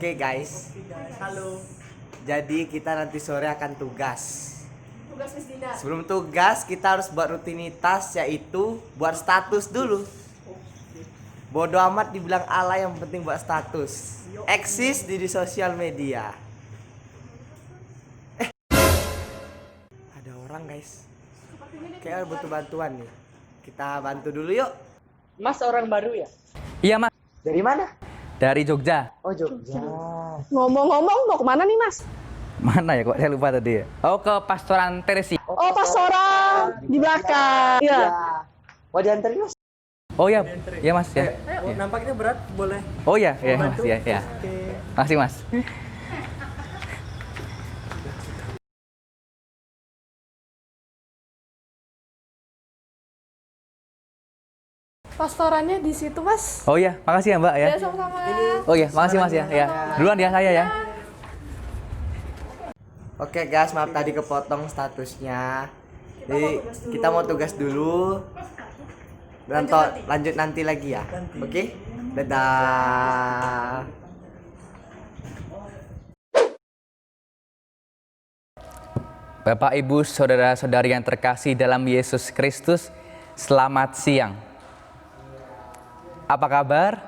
Oke guys, Halo. jadi kita nanti sore akan tugas. Tugas Miss Dina. Sebelum tugas kita harus buat rutinitas, yaitu buat status dulu. Bodoh amat dibilang alay, yang penting buat status. Eksis di sosial media. Ada orang guys, kayak butuh bantuan nih. Kita bantu dulu yuk. Mas orang baru ya? Iya mas, Dari mana? dari Jogja. Oh Jogja. Ngomong-ngomong mau kemana nih Mas? Mana ya kok saya lupa tadi ya? Oh ke Pastoran Teresi. Oh Pastoran di belakang. Iya. Mau dianterin mas? Oh ya, iya mas ya. Ayo. Iya. Nampaknya berat, boleh. Oh ya, ya mas Bantu? ya, ya. Oke. Makasih mas. Pastorannya di situ Mas. Oh ya, makasih ya mbak ya. Ya sama-sama. Oh ya, makasih mas ya. Ya, duluan ya saya ya. Oke guys, maaf tadi kepotong statusnya. Jadi kita mau tugas dulu. Lanjut nanti lagi ya. Oke? Dadah. Bapak, Ibu, saudara-saudari yang terkasih dalam Yesus Kristus, selamat siang. Apa kabar?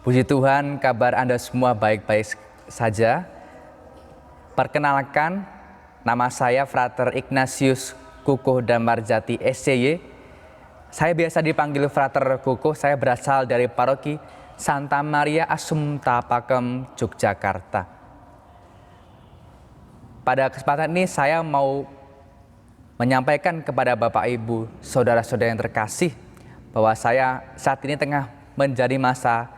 Puji Tuhan, kabar Anda semua baik-baik saja. Perkenalkan, nama saya Frater Ignatius Kukuh Damarjati SCY. Saya biasa dipanggil Frater Kukuh, saya berasal dari paroki Santa Maria Assumpta Pakem, Yogyakarta. Pada kesempatan ini saya mau menyampaikan kepada Bapak Ibu, saudara-saudara yang terkasih, bahwa saya saat ini tengah menjadi masa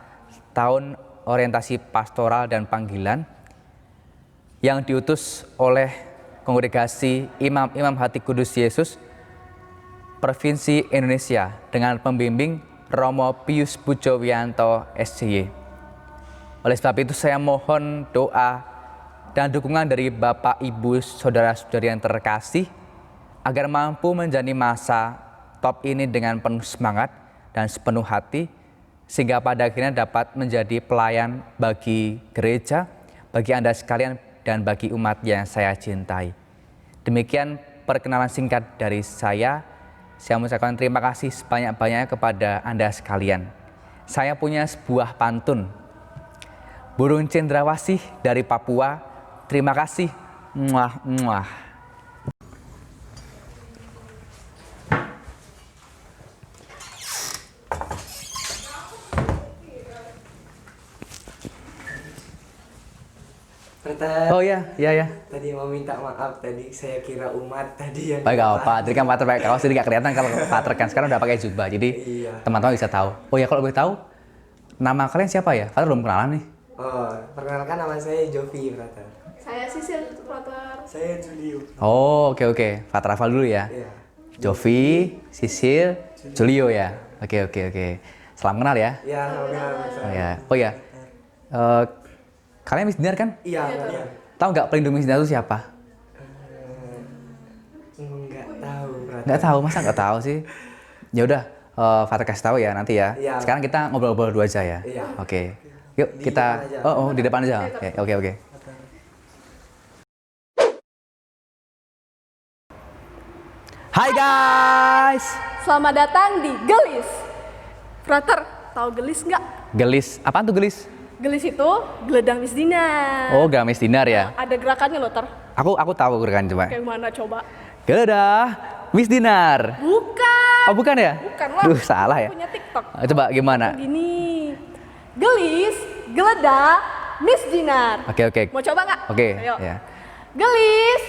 tahun orientasi pastoral dan panggilan yang diutus oleh Kongregasi Imam-Imam Hati Kudus Yesus Provinsi Indonesia dengan pembimbing Romo Pius Pujowianto SCY. Oleh sebab itu saya mohon doa dan dukungan dari Bapak, Ibu, saudara-saudari yang terkasih agar mampu menjalani masa top ini dengan penuh semangat dan sepenuh hati, sehingga pada akhirnya dapat menjadi pelayan bagi gereja, bagi Anda sekalian, dan bagi umat yang saya cintai. Demikian perkenalan singkat dari saya. Saya mengucapkan terima kasih sebanyak-banyaknya kepada Anda sekalian. Saya punya sebuah pantun. Burung cendrawasih dari Papua, terima kasih. Muah, muah. Oh ya, ya. Tadi mau minta maaf, tadi saya kira umat tadi yang. Baik, gak apa-apa. Tadi kan Pater pakai kaos, jadi gak kelihatan kalau Pater kan. Sekarang udah pakai jubah, jadi Iya. teman-teman bisa tahu. Oh ya, kalau boleh tahu, nama kalian siapa ya? Pater belum kenalan nih. Oh, perkenalkan nama saya Jovi, brother. Saya Sisil Frater. Saya Julio. Oh, oke. Pater hafal dulu ya. Iya. Jovi, Sisil, Julio ya. Oke. Salam kenal ya. Iya, sama-sama. Oh ya. Kalian Miss Dinar kan? Iya, iya. Tahu nggak pelindung Miss Dinar itu siapa? Enggak tahu, brother. Nggak tahu, masa nggak tahu sih? Ya udah, Pater kasih tahu ya nanti ya. Iya. Sekarang kita ngobrol-ngobrol dulu aja ya. Iya. Oke. Yuk Di kita. depan aja. Oh, di depan aja. Oke. Hai guys. Selamat datang di Gelis. Frater, tahu Gelis nggak? Gelis. Apaan tuh gelis? Gelis itu geledang Miss Dina. Oh, gak Miss Dinar ya. Ada gerakannya loh, Ter. Aku tahu gerakan coba. Kayak mana coba? Geledah Miss Dinar. Bukan. Oh, bukan ya? Bukan lah. Duh, salah ya. Punya TikTok. Coba gimana? Gini. Gelis, geledah, Miss Dinar. Oke. Mau coba nggak? Oke, Ayo. ya. Gelis,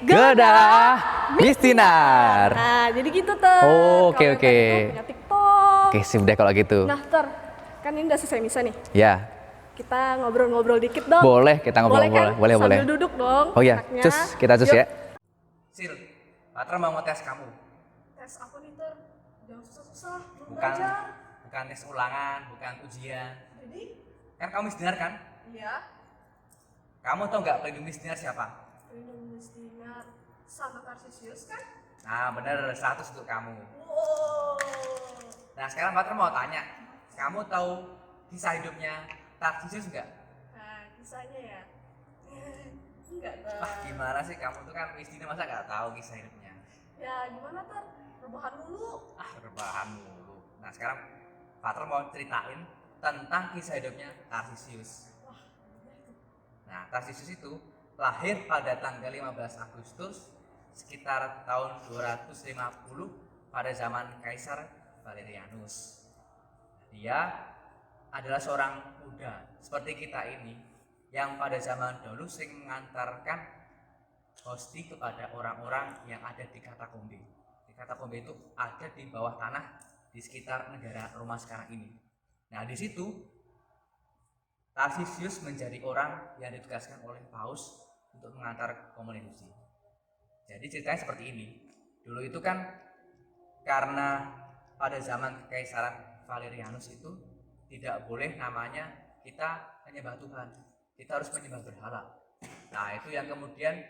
Geledah Miss Dinar. Nah, jadi gitu Ter. Oh, oke. Kalau yang tadi tuh punya TikTok. Oke, sip deh kalau gitu. Nah Ter, kan ini udah selesai misa nih. Ya, Kita ngobrol-ngobrol dikit dong. boleh kita ngobrol, Boleh kan? boleh. Sambil duduk dong. Oh ya, enaknya. cus, kita cus Yuk. ya. Sil, Patra mau tes kamu. Tes aku nih Ter. Jangan susah-susah. Belum Bukan, belajar. bukan tes ulangan, bukan ujian. Jadi, Kan kamu Miss Dinar kan? iya. Kamu tau nggak pelindung Miss Dinar siapa? Pelindung Miss Dinar sama Tarsisius kan? Nah, bener 100 untuk kamu. Wow. Nah, sekarang Patra mau tanya, kamu tahu kisah hidupnya Tarsius nggak? Kisahnya ya? Enggak tahu. Ah, gimana sih kamu tuh kan Miss Dina, masa nggak tahu kisah hidupnya? Ya gimana Ter? Rebahan dulu. Ah, rebahan mulu. Nah sekarang Fater mau ceritain tentang kisah hidupnya Tarsisius. Nah, Tarsisius itu lahir pada tanggal 15 Agustus sekitar tahun 250 pada zaman Kaisar Valerianus. Dia adalah seorang muda seperti kita ini yang pada zaman dulu sering mengantarkan hosti kepada orang-orang yang ada di katakombe. Di katakombe itu ada di bawah tanah di sekitar negara Roma sekarang ini. Nah, di situ Tarsisius menjadi orang yang ditugaskan oleh Paus untuk mengantar komunikasi. Jadi ceritanya seperti ini. Dulu itu kan karena pada zaman Kekaisaran Valerianus itu tidak boleh namanya kita menyembah Tuhan. Kita harus menyembah berhala. Nah, itu yang kemudian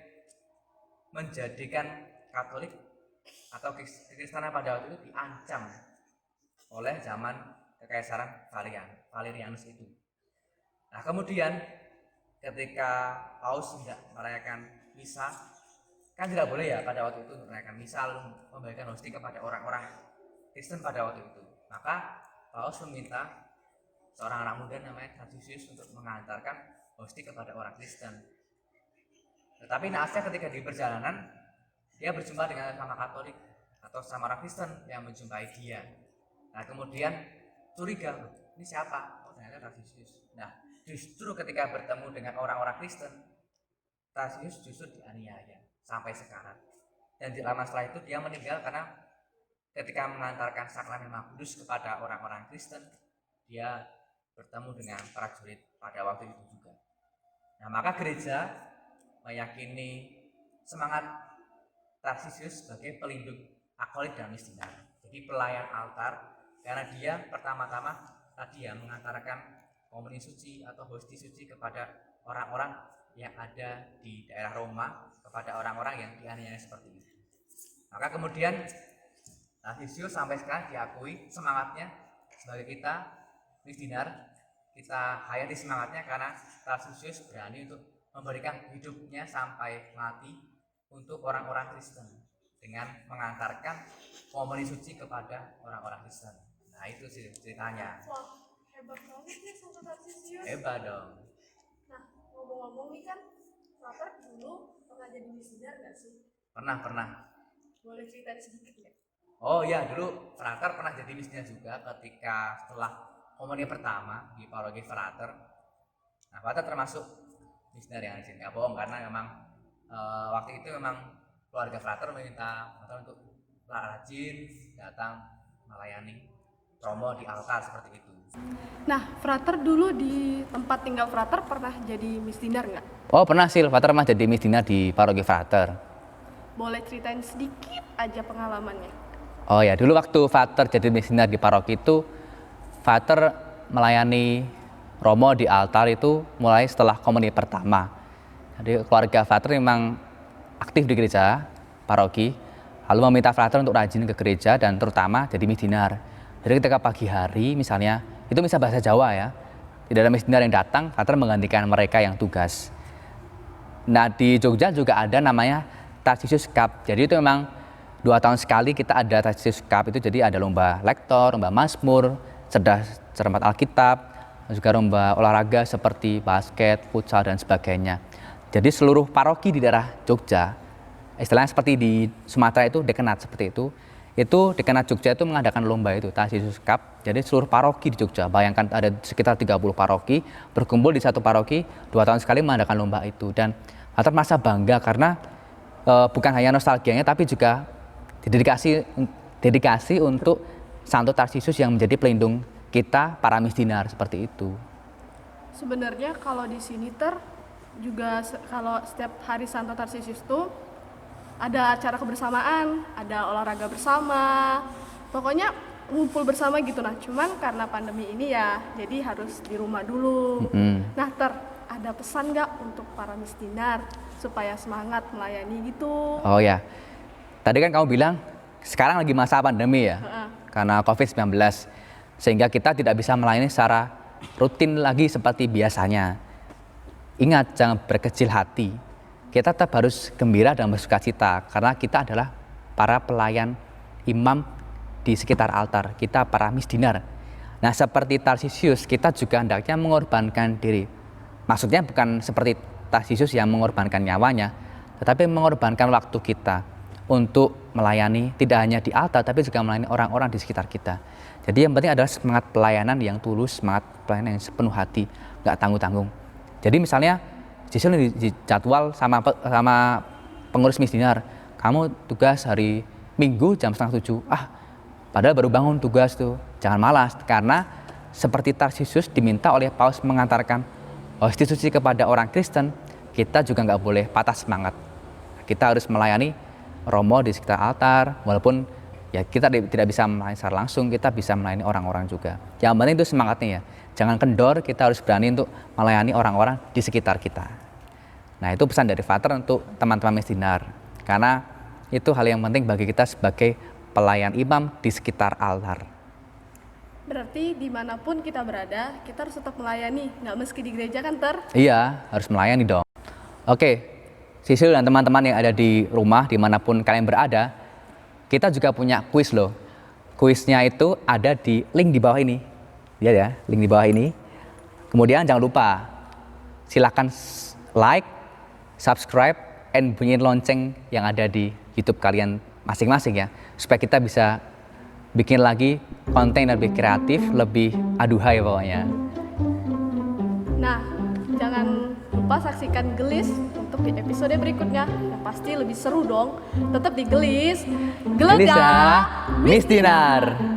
menjadikan Katolik atau Kekristenan pada waktu itu diancam oleh zaman Kekaisaran Valerianus itu. Nah, kemudian ketika Paus tidak merayakan misa, kan tidak boleh ya pada waktu itu merayakan misa lalu membagikan hosti kepada orang-orang Kristen pada waktu itu. Maka Paus meminta seorang anak muda namanya Tarsisius untuk mengantarkan hosti kepada orang Kristen. Tetapi naasnya ketika di perjalanan dia berjumpa dengan sesama Katolik atau sama orang Kristen yang menjumpai dia. Nah, kemudian curiga, ini siapa? Oh, ternyata Tarsisius. Nah, justru ketika bertemu dengan orang-orang Kristen, Tarsisius justru dianiaya sampai sekarat. Dan lama setelah itu dia meninggal karena ketika mengantarkan sakramen Maha Kudus kepada orang-orang Kristen, dia bertemu dengan prajurit pada waktu itu juga. Nah, maka gereja meyakini semangat Tarsisius sebagai pelindung akolit dan misdinar. Jadi pelayan altar, karena dia pertama-tama tadi ya mengantarkan komuni suci atau hosti suci kepada orang-orang yang ada di daerah Roma, kepada orang-orang yang dianiaya seperti itu. Maka kemudian Tarsisius sampai sekarang diakui semangatnya sebagai kita misdinar, kita hayati semangatnya karena Tarsisius berani untuk memberikan hidupnya sampai mati untuk orang-orang Kristen dengan mengantarkan komuni suci kepada orang-orang Kristen. Nah, itu sih ceritanya. Wah, hebat banget nih Santo Tarsisius. Hebat dong. Nah, ngomong-ngomong nih kan, Frater dulu pernah jadi misdinar nggak sih? Pernah. Boleh ceritain sedikit nggak? Oh iya, dulu Frater pernah jadi misdinar juga ketika setelah komuni pertama di paroki Frater. Nah, Frater termasuk misdinar yang rajin. Nggak bohong, karena memang waktu itu memang keluarga Frater meminta Frater untuk rajin datang melayani romo di altar seperti itu. Nah, Frater dulu di tempat tinggal Frater pernah jadi misdinar nggak? Oh pernah sih, Frater pernah jadi misdinar di paroki Frater. Boleh ceritain sedikit aja pengalamannya. Oh ya, dulu waktu Frater jadi misdinar di paroki itu, Frater melayani romo di altar itu mulai setelah komuni pertama. Jadi keluarga Frater memang aktif di gereja paroki, lalu meminta Frater untuk rajin ke gereja dan terutama jadi misdinar. Jadi ketika pagi hari misalnya, itu misa bahasa Jawa ya, tidak ada misdinar yang datang, Frater menggantikan mereka yang tugas. Nah, di Jogja juga ada namanya Tarsisius Cup. Jadi itu memang 2 tahun sekali kita ada Tarsisius Cup itu, jadi ada lomba lektor, lomba mazmur, cerdas cermat Alkitab, juga lomba olahraga seperti basket, futsal dan sebagainya. Jadi seluruh paroki di daerah Jogja, istilahnya seperti di Sumatera itu dekanat seperti itu dekanat Jogja itu mengadakan lomba itu Tarsisius Cup. Jadi seluruh paroki di Jogja, bayangkan ada sekitar 30 paroki berkumpul di satu paroki 2 tahun sekali mengadakan lomba itu. Dan Frater merasa bangga karena bukan hanya nostalgianya tapi juga dedikasi untuk Santo Tarsisius yang menjadi pelindung kita para misdinar seperti itu. Sebenarnya kalau di sini juga kalau setiap hari Santo Tarsisius tuh ada acara kebersamaan, ada olahraga bersama, pokoknya ngumpul bersama gitu. Nah, cuman karena pandemi ini ya, jadi harus di rumah dulu. Nah, ada pesan nggak untuk para misdinar supaya semangat melayani gitu? Oh ya, tadi kan kamu bilang sekarang lagi masa pandemi ya, karena COVID-19, sehingga kita tidak bisa melayani secara rutin lagi seperti biasanya. ingat jangan berkecil hati. Kita tetap harus gembira dan bersukacita karena kita adalah para pelayan imam di sekitar altar. Kita para misdinar. Nah, seperti Tarsisius, kita juga hendaknya mengorbankan diri. Maksudnya bukan seperti Tarsisius yang mengorbankan nyawanya, tetapi mengorbankan waktu kita untuk melayani tidak hanya di altar tapi juga melayani orang-orang di sekitar kita. Jadi yang penting adalah semangat pelayanan yang tulus, semangat pelayanan yang sepenuh hati, nggak tanggung-tanggung. Jadi misalnya Sisil di jadwal sama pengurus misdinar, kamu tugas hari Minggu jam 6:30. Padahal baru bangun tugas tuh. Jangan malas karena seperti Tarsisius diminta oleh Paus mengantarkan restitusi kepada orang Kristen, kita juga nggak boleh patah semangat. Kita harus melayani Romo di sekitar altar, walaupun ya kita tidak bisa melayani secara langsung, kita bisa melayani orang-orang juga. Yang penting itu semangatnya ya, jangan kendor, kita harus berani untuk melayani orang-orang di sekitar kita. Nah, itu pesan dari Vater untuk teman-teman misdinar, karena itu hal yang penting bagi kita sebagai pelayan imam di sekitar altar. Berarti dimanapun kita berada, kita harus tetap melayani, nggak meski di gereja kan Iya, harus melayani dong. Oke, Sisil dan teman-teman yang ada di rumah, dimanapun kalian berada, kita juga punya kuis loh. Kuisnya itu ada di link di bawah ini. Lihat ya, link di bawah ini. Kemudian jangan lupa, silakan like, subscribe, and bunyiin lonceng yang ada di YouTube kalian masing-masing ya. Supaya kita bisa bikin lagi konten yang lebih kreatif, lebih aduhai pokoknya. Nah, jangan lupa saksikan Gelis untuk di episode berikutnya. Yang pasti lebih seru dong. Tetap di Gelis. Gelisah Misdinar.